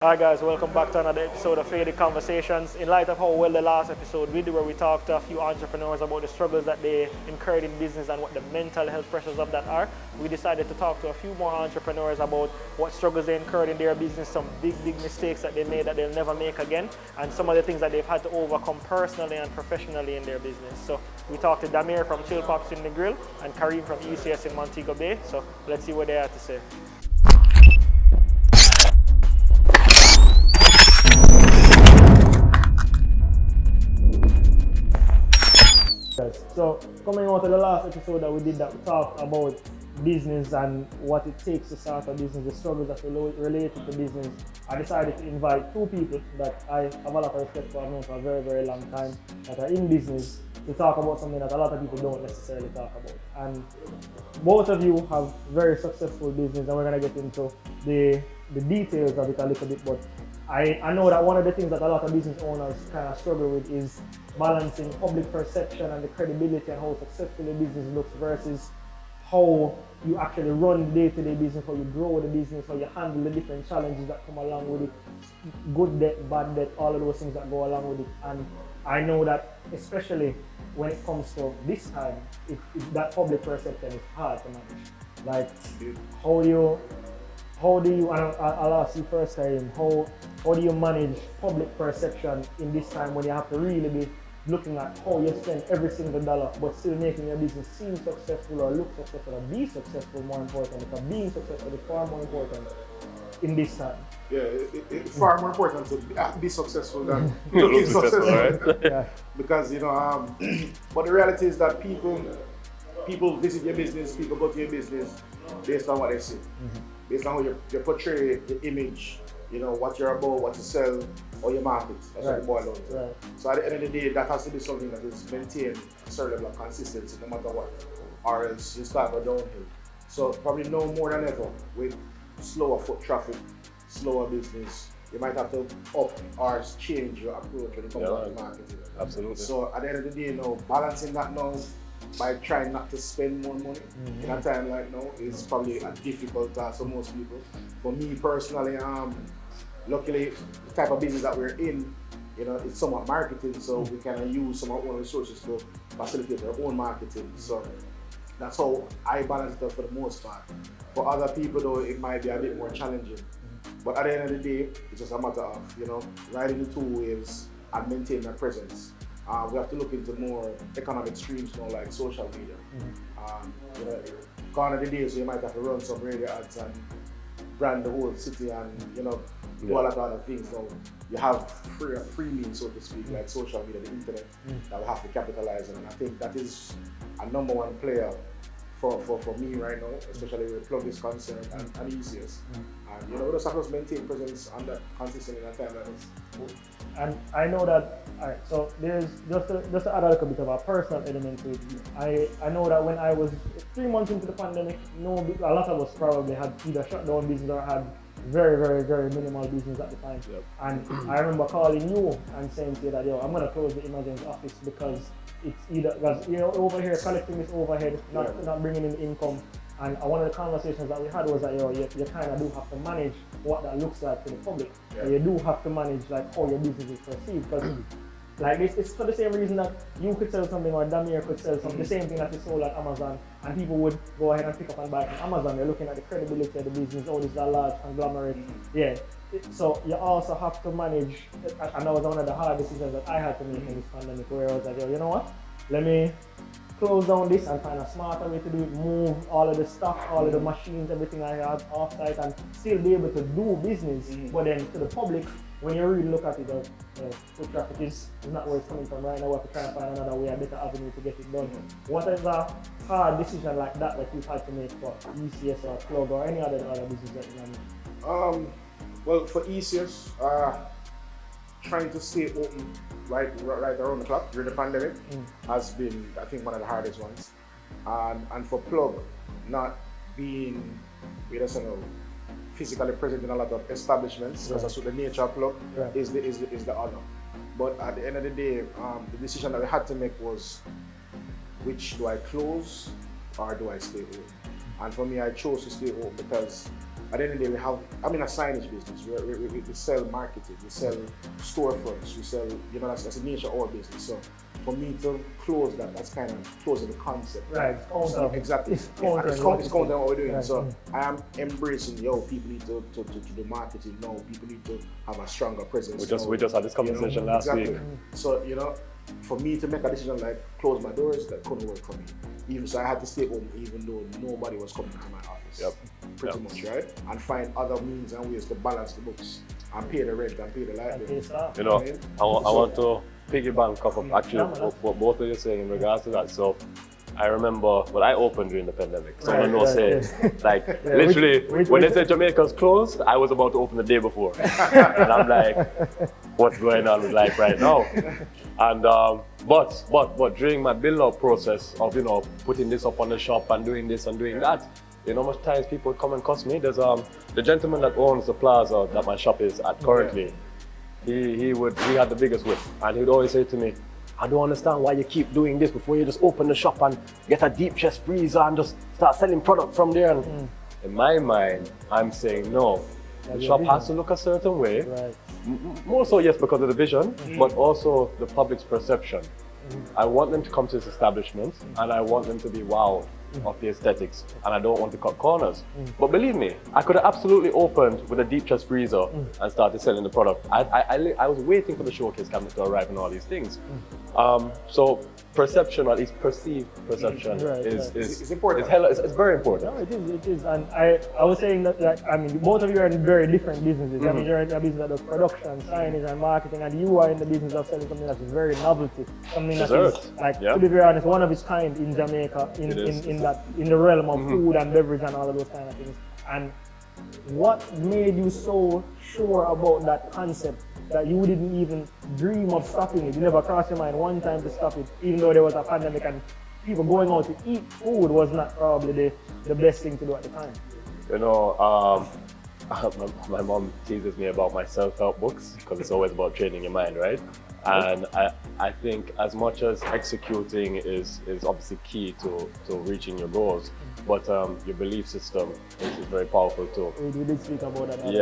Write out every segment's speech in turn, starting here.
Hi guys, welcome back to another episode of Faded Conversations. In light of how well the last episode we did, where we talked to a few entrepreneurs about the struggles that they incurred in business and what the mental health pressures of that are, we decided to talk to a few more entrepreneurs about what struggles they incurred in their business, some big mistakes that they made that they'll never make again, and some of the things that they've had to overcome personally and professionally in their business. So we talked to Damir from Chill Pops in the Grill and Kareem from ECS in Montego Bay. So let's see what they have to say. So coming out of the last episode that we did, that we talked about business and what it takes to start a business, the struggles that related to business, I decided to invite two people that I have a lot of respect for, I've known for a very long time, that are in business, to talk about something that a lot of people don't necessarily talk about. And both of you have very successful business, and we're going to get into the details of it a little bit, but I know that one of the things that a lot of business owners kind of struggle with is balancing public perception and the credibility and how successful the business looks versus how you actually run the day-to-day business, how you grow the business, how you handle the different challenges that come along with it, good debt, bad debt, all of those things that go along with it. And I know that especially when it comes to this time, that public perception is hard to manage. Like how do you, and I'll ask you first, Karim, how do you manage public perception in this time when you have to really be looking at how you spend every single dollar but still making your business seem successful or look successful or be successful more important, because being successful is far more important in this time. Yeah, it's far more important to be successful than looking successful. Right? Yeah. Because but the reality is that people visit your business, people go to your business based on what they see, based on how you portray the image, what you're about, what you sell, or your market. That's what it boils down to. Right. So at the end of the day, that has to be something that is maintained a certain level of consistency no matter what, or else you start go downhill. So probably no more than ever with slower foot traffic, slower business, you might have to up or change your approach when it comes to marketing. Absolutely. So at the end of the day, balancing that now by trying not to spend more money in a time like now is probably a difficult task for most people. For me personally, luckily the type of business that we're in, it's somewhat marketing, so we can use some of our own resources to facilitate our own marketing. So that's how I balance it out for the most part. For other people though, it might be a bit more challenging. But at the end of the day, it's just a matter of, riding the two waves and maintaining a presence. We have to look into more economic streams now, like social media. Gone are the days you might have to run some radio ads and brand the whole city and do a lot of other things. Now you have free means, so to speak, like social media, the internet, that we have to capitalize on. And I think that is a number one player for me right now, especially with Plug is concerned and ECS. And we just have to maintain presence on that consistently in a time like this. And I know that, alright, so there's just to add a little bit of a personal element to it. I know that when I was 3 months into the pandemic, a lot of us probably had either shut down business or had very minimal business at the time. Yep. And I remember calling you and saying to you that, I'm going to close the emergency office because it's either, because over here collecting this overhead, not bringing in income. And one of the conversations that we had was that you kind of do have to manage what that looks like to the public. Yeah. You do have to manage like how your business is perceived, because like it's for the same reason that you could sell something or Damir could sell something, the same thing that you sold at Amazon, and people would go ahead and pick up and buy from Amazon. They're looking at the credibility of the business. Oh, this is a large conglomerate. Yeah. So you also have to manage, and that was one of the hard decisions that I had to make in this pandemic, where I was like, you know what? Let me close down this and find a smarter way to do it, move all of the stuff, all of the machines, everything I had off-site, and still be able to do business. But then to the public, when you really look at it, foot traffic is not where it's coming from right now. We have to try and find another way, a better avenue to get it done. What is a hard decision like that you've had to make for ECS or Plug or any other business that you have? Well, for ECS, trying to stay open right around the clock during the pandemic has been, I think, one of the hardest ones. And for Plug, not being, physically present in a lot of establishments, because that's what the nature of Plug is the honor. But at the end of the day, the decision that we had to make was, which do I close or do I stay open? And for me, I chose to stay open because at the end of the day, I'm in a signage business. We sell marketing, we sell storefronts, we sell, that's the nature of our business. So for me to close that's kind of closing the concept. Right. So, exactly. It's counter what we're doing. Right. So I am embracing, people need to do marketing now. People need to have a stronger presence. We just had this conversation last week. So, for me to make a decision like close my doors, that couldn't work for me. Even so, I had to stay home even though nobody was coming to my office. Pretty much, right? And find other means and ways to balance the books and pay the rent and pay the light bill. I want to piggyback off of actually what both of you are saying in regards to that. So I remember when I opened during the pandemic, someone literally, when they said Jamaica's closed, I was about to open the day before. And I'm like, what's going on with life right now? And but during my build-up process of putting this up on the shop and doing this and doing that, much times people would come and cuss me. There's the gentleman that owns the plaza that my shop is at currently. He had the biggest whip, and he would always say to me, I don't understand why you keep doing this before you just open the shop and get a deep chest freezer and just start selling product from there. And in my mind, I'm saying no. The shop has to look a certain way. Right. More so, yes, because of the vision, but also the public's perception. I want them to come to this establishment and I want them to be wowed of the aesthetics, and I don't want to cut corners. But believe me, I could have absolutely opened with a deep chest freezer and started selling the product. I was waiting for the showcase cabinet to arrive and all these things. So perception, or at least perceived perception, is important. It's very important. No, it is. And I was saying that, both of you are in very different businesses. I mean, you're in a business that does production, signage, and marketing, and you are in the business of selling something that's very novelty, something that is, to be very honest, one of its kind in Jamaica, in the realm of food and beverage and all of those kind of things. And what made you so sure about that concept that you didn't even dream of stopping it? You never crossed your mind one time to stop it, even though there was a pandemic and people going out to eat food was not probably the best thing to do at the time. My mom teases me about my self-help books because it's always about training your mind, right? And I think as much as executing is obviously key to reaching your goals, but your belief system is very powerful too. We did speak about that.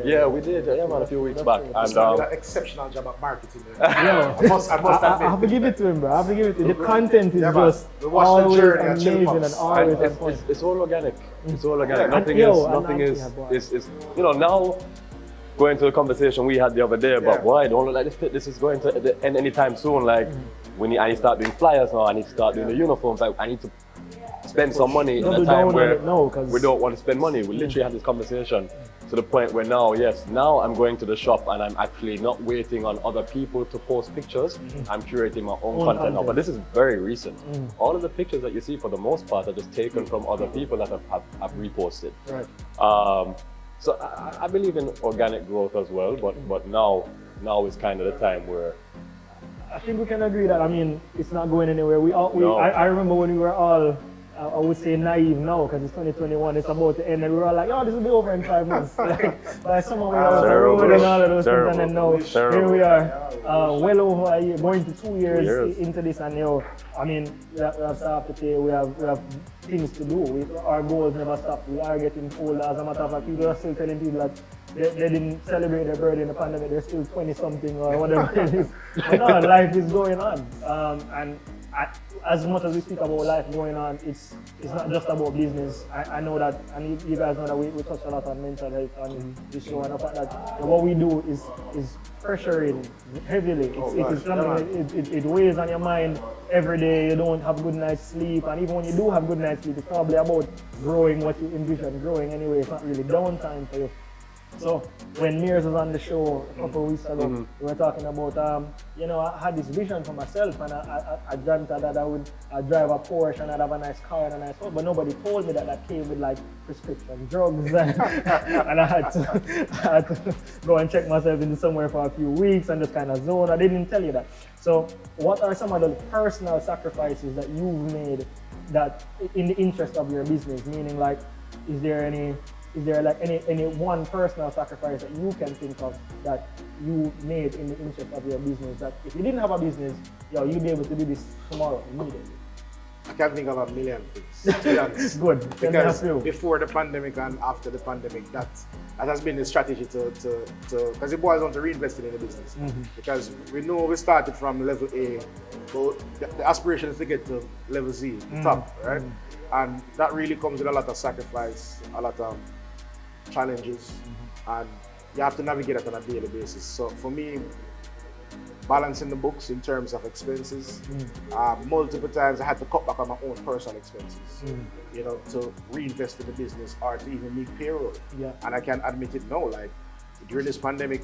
Yeah, we did. Yeah, man, a few weeks back. And did an exceptional job at marketing. I must admit. I have to give it to him, bro. I have to give it to him. The content is just always amazing and always it's all organic. It's all organic. Nothing is now. Going to the conversation we had the other day about why don't look like this is going to end anytime soon. Like I need to start doing flyers now. I need to start doing the uniforms. I need to spend some money in a time where we don't want to spend money. We literally had this conversation to the point where now I'm going to the shop and I'm actually not waiting on other people to post pictures. I'm curating my own content now. But this is very recent. All of the pictures that you see for the most part are just taken from other people that have reposted. Right. So I believe in organic growth as well, but now is kind of the time where I think we can agree that it's not going anywhere. I remember when we were all I would say naive now because it's 2021, it's about to end, and we were all like, this will be over in 5 months. By summer we were road and all of those things, and then now here we are, well over a year, going to 2 years into this, and we have stuff to pay, we have things to do. Our goals never stop. We are getting older. As a matter of fact, people are still telling people that they didn't celebrate their birthday in the pandemic, they're still 20 something or whatever it is. But no, life is going on. And as much as we speak about life going on, it's not just about business. I know that, and you guys know that we touch a lot on mental health on this show, and the fact that what we do is pressuring heavily. It weighs on your mind every day. You don't have good night's sleep, and even when you do have good night's sleep, it's probably about growing what you envision growing anyway. It's not really downtime for you. So when Mears was on the show a couple of weeks ago, we were talking about, I had this vision for myself, and I dreamt that I would drive a Porsche and I'd have a nice car and a nice home, but nobody told me that came with like prescription drugs, and I had to go and check myself into somewhere for a few weeks and just kind of zone. I didn't tell you that. So what are some of the personal sacrifices that you've made that in the interest of your business? Meaning, like, is there any one personal sacrifice that you can think of that you made in the interest of your business, that if you didn't have a business, you'd be able to do this tomorrow immediately? I can't think of a million things, to be honest. Good. Because before the pandemic and after the pandemic, that has been the strategy to because it boils down to reinvesting in the business. Because we know we started from level A, but the aspiration is to get to level Z, the top, right? And that really comes with a lot of sacrifice, a lot of challenges, and you have to navigate it on a daily basis. So for me, balancing the books in terms of expenses, multiple times I had to cut back on my own personal expenses, you know, to reinvest in the business or to even make payroll. And I can admit it now, like during this pandemic,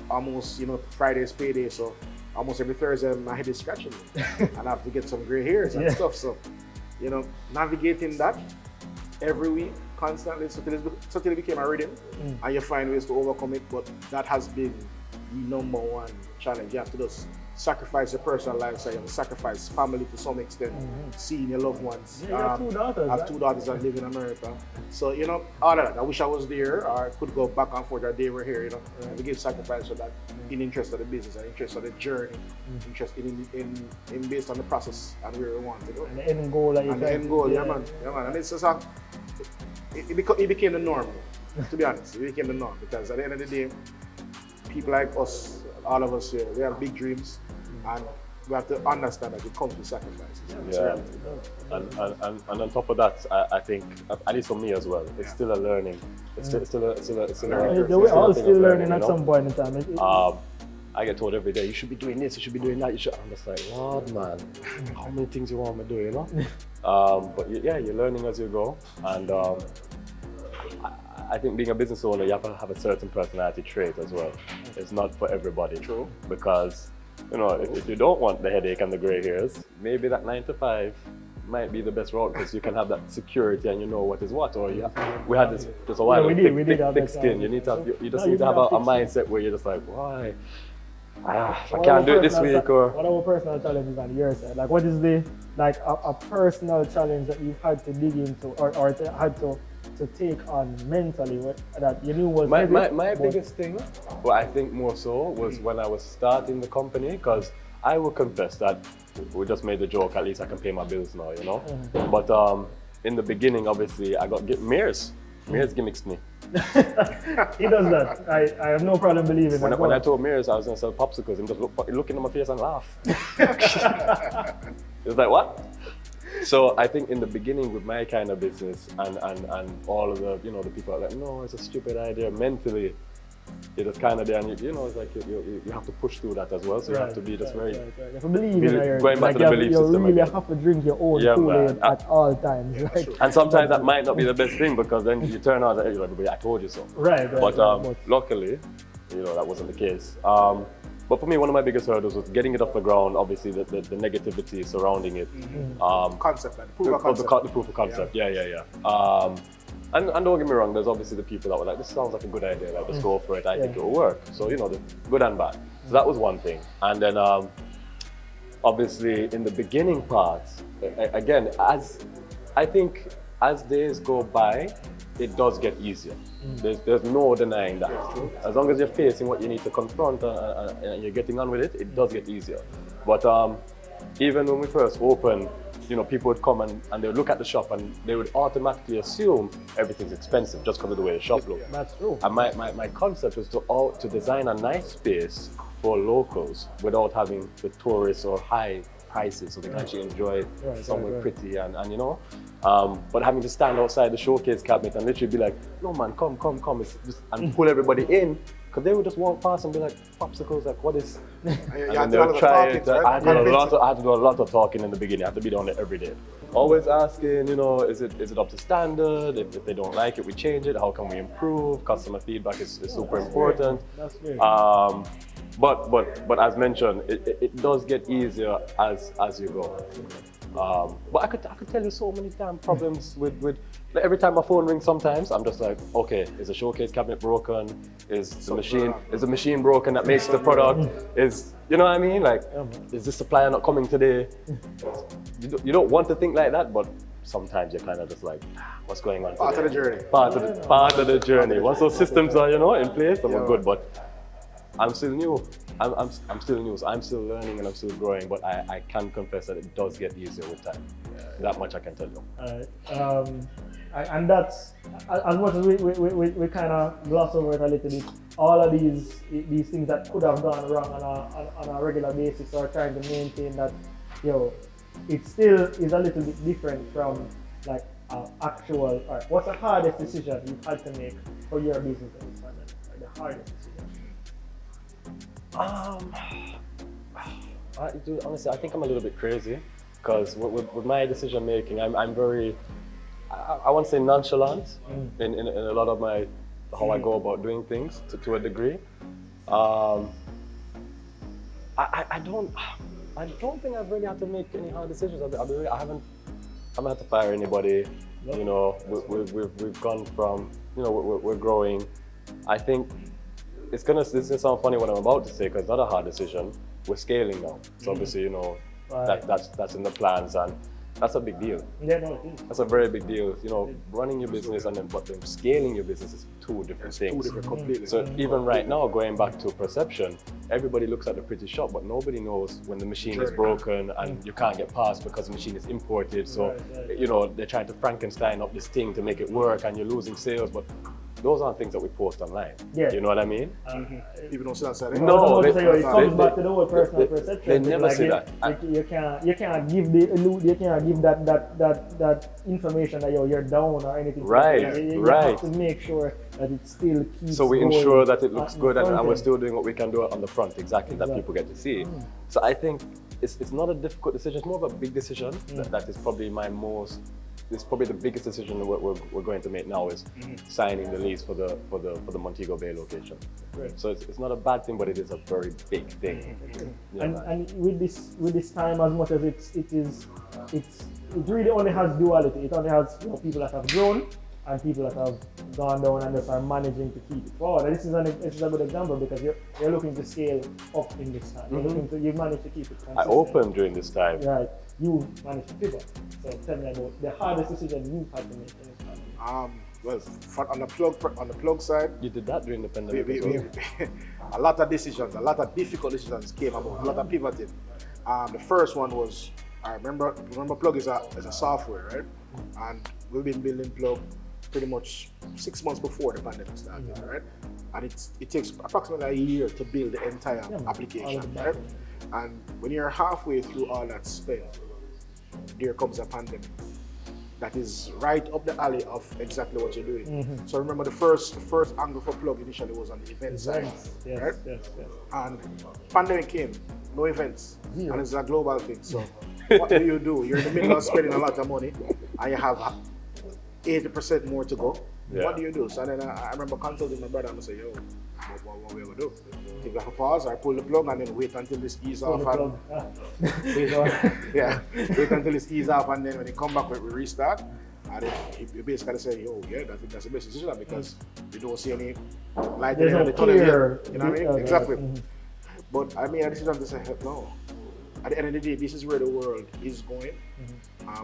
almost, you know, Friday is payday, so almost every Thursday my head is scratching me and I have to get some gray hairs and stuff. So, you know, navigating that every week, constantly, so till it became a rhythm, and you find ways to overcome it, but that has been the number one challenge. You have to just sacrifice your personal lifestyle, you have to sacrifice family to some extent, seeing your loved ones. You have 2 daughters. I have 2 daughters that live in America. So, you know, all of that. I wish I was there or I could go back and forth or they were here, you know. We give sacrifice for that in interest of the business and interest of the journey, interest in based on the process and where we want to go. And the end goal that you the end goal, yeah man. And it's just it became the norm, to be honest. It became the norm because at the end of the day, people like us, all of us here, we have big dreams, and we have to understand that it comes with sacrifices. And on top of that, I think, at least for me as well, it's still a learning. It's still a learning. We're all still learning at some point in time. I get told every day, you should be doing this, you should be doing that. I'm just like, Lord, man, how many things you want me to do, you know? But yeah, you're learning as you go, and I think being a business owner, you have to have a certain personality trait as well. It's not for everybody. True. Because, you know, if you don't want the headache and the gray hairs, maybe that 9 to 5 might be the best route because you can have that security and you know what is what. Or we had this just a while. Thick skin. You need to have, you just need to have a mindset where you're just like, why? I can't do it this week. Or what are our personal challenges on your side? Like, what is the a personal challenge that you've had to dig into or had to take on mentally that you knew was my biggest thing, well, I think more so was when I was starting the company, because I will confess that we just made the joke, at least I can pay my bills now, you know. But in the beginning, obviously, I got Mears gimmicks me. He does that. I have no problem believing that. When I told Mears I was going to sell popsicles, and just looking at my face and laugh. It was like, what? So I think in the beginning with my kind of business and all of the, you know, the people are like, no, it's a stupid idea. Mentally, you're just kind of there, and you know, it's like you have to push through that as well. So you have to be just very. You have to believe in going back to the belief system. You really have to drink your own Kool-Aid at all times. Right? And sometimes that might not be the best thing because then you turn out that you're like, I told you so. Right. But luckily, you know, that wasn't the case. But for me, one of my biggest hurdles was getting it off the ground. Obviously, the negativity surrounding it. Concept, like the proof of concept. Yeah. And don't get me wrong, there's obviously the people that were like, this sounds like a good idea, like, let's go for it, I think it'll work. So, you know, the good and bad. So that was one thing. And then, obviously, in the beginning parts, again, I think as days go by, it does get easier. There's no denying that. As long as you're facing what you need to confront and you're getting on with it, it does get easier. But even when we first opened, you know, people would come and they would look at the shop and they would automatically assume everything's expensive just because of the way the shop looks. That's true. And my concept was to design a nice space for locals without having the tourists or high prices, so they can actually enjoy somewhere pretty and you know. But having to stand outside the showcase cabinet and literally be like, no man, come, it's just, and pull everybody in, because they would just walk past and be like, popsicles, like what is? And then they would try it. I had to do a lot of talking in the beginning. I had to be down there every day. Always asking, you know, is it up to standard? If they don't like it, we change it. How can we improve? Customer feedback is super important. That's great. But as mentioned, it does get easier as you go. But I could tell you so many damn problems with like every time my phone rings. Sometimes I'm just like, okay, is the showcase cabinet broken? Is the machine broken that makes the product? Is, you know what I mean? Like, is the supplier not coming today? You don't want to think like that, but sometimes you're kind of just like, what's going on? Part of the journey. Part of the journey. Once those systems are, you know, in place, then we're good. But I'm still new. I'm still new. So I'm still learning and I'm still growing. But I can confess that it does get easier with time. That much I can tell you. And that's as much as we kind of gloss over it a little bit. All of these things that could have gone wrong on a regular basis, or trying to maintain that, it still is a little bit different from like actual. Or what's the hardest decision you've had to make for your business at this point? Like the hardest decision. Honestly, I think I'm a little bit crazy because with my decision making, I'm very, I won't say nonchalant in a lot of my how I go about doing things to a degree. I don't think I've really had to make any hard decisions. I haven't had to fire anybody. Nope. We've gone from, we're growing. I think this is gonna sound funny what I'm about to say because it's not a hard decision. We're scaling now, so obviously that's in the plans, and that's a big deal. Yeah, no, it is. That's a very big deal. Running your business and then scaling your business is two different things. Two different completely. So even right now, going back to perception, everybody looks at the pretty shop, but nobody knows when the machine is broken and you can't get past because the machine is imported. So they're trying to Frankenstein up this thing to make it work, and you're losing sales. But those aren't things that we post online. Yeah. You know what I mean? People don't see that side. No, it comes back to the whole personal perception. They never say that. You can't give that information that you're down or anything. Right, you right. have to make sure that it still keeps. So we going ensure that it looks good, and we're end. still doing what we can do on the front, exactly. That people get to see. So I think it's not a difficult decision. It's more of a big decision. That is probably it's probably the biggest decision that we're going to make now is signing the lease for the Montego Bay location. Right. So it's not a bad thing, but it is a very big thing. And with this time, as much as it really only has duality. It only has people that have grown and people that have gone down and just are managing to keep it forward. And this is a good example because you're looking to scale up in this time. You've managed to keep it consistent. I opened during this time. Right. You've managed to pivot. So tell me about the hardest decision you've had to make in this time. Well, on the plug side, You did that during the pandemic as well. a lot of decisions, a lot of difficult decisions came about, a lot of pivoting. The first one was, I remember Plug is a software, right? And we've been building Plug pretty much 6 months before the pandemic started, right? And it takes approximately a year to build the entire application, right? And when you're halfway through all that spend, there comes a pandemic that is right up the alley of exactly what you're doing. So remember the first angle for Plug initially was on the event side, right? Yes. And pandemic came, no events, and it's a global thing. So what do? You're in the middle of spending a lot of money, and you have 80% more to go. Yeah. What do you do? So then I remember consulting my brother and I say, yo, what we gonna do? Take a pause or pull the plug and then wait until this ease off wait until this ease off, and then when they come back we restart. And then you basically say, yo, I think that's the best decision because we don't see any light in the tunnel yet. You know what I mean? Exactly. But I made a decision to say, heck no. At the end of the day, this is where the world is going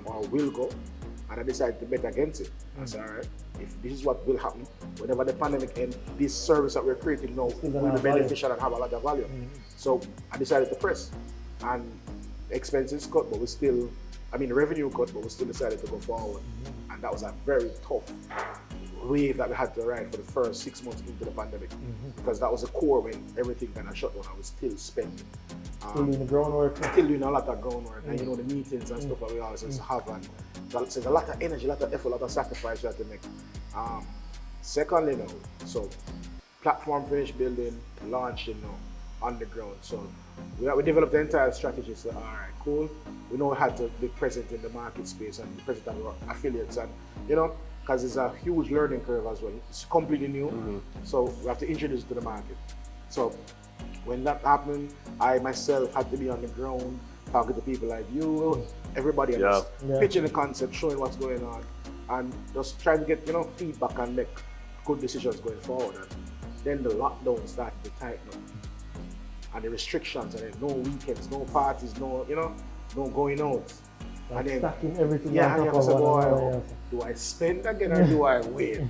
or will go. And I decided to bet against it. I said, all right, if this is what will happen, whenever the pandemic ends, this service that we're creating now will be beneficial and have a lot of value. So I decided to press. And expenses cut, but revenue cut, but we still decided to go forward. And that was a very tough wave that we had to ride for the first 6 months into the pandemic. Because that was the core when everything kind of shut down. I was still spending. Still doing the groundwork. Still doing a lot of groundwork. And the meetings and stuff that we always have. And there's a lot of energy, a lot of effort, a lot of sacrifice we had to make. Secondly, so platform finished building, launching on the ground. So we developed the entire strategy. So all right, cool. We know we had to be present in the market space and be present with our affiliates, and because it's a huge learning curve as well. It's completely new, so we have to introduce it to the market. So when that happened, I myself had to be on the ground, talking to people like you, everybody else, pitching the concept, showing what's going on, and just trying to get feedback and make good decisions going forward. And then the lockdown started to tighten up, and the restrictions, and then no weekends, no parties, no going out. Like and then stacking everything. and you have to say, boy, do I spend again or do I wait?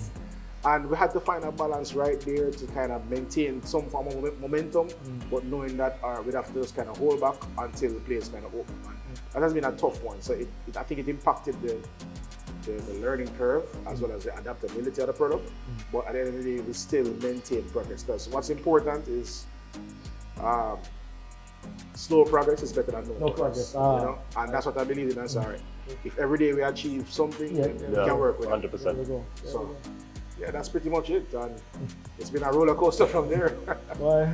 And we had to find a balance right there to kind of maintain some form of momentum, but knowing that we'd have to just kind of hold back until the place kind of open. And that has been a tough one. So I think it impacted the learning curve as well as the adaptability of the product. But at the end of the day, we still maintain progress. Because what's important is slow progress is better than no progress. You know? And that's what I believe in. Sorry. If every day we achieve something, we can work with 100%. So, yeah, that's pretty much it. And it's been a roller coaster from there. Well,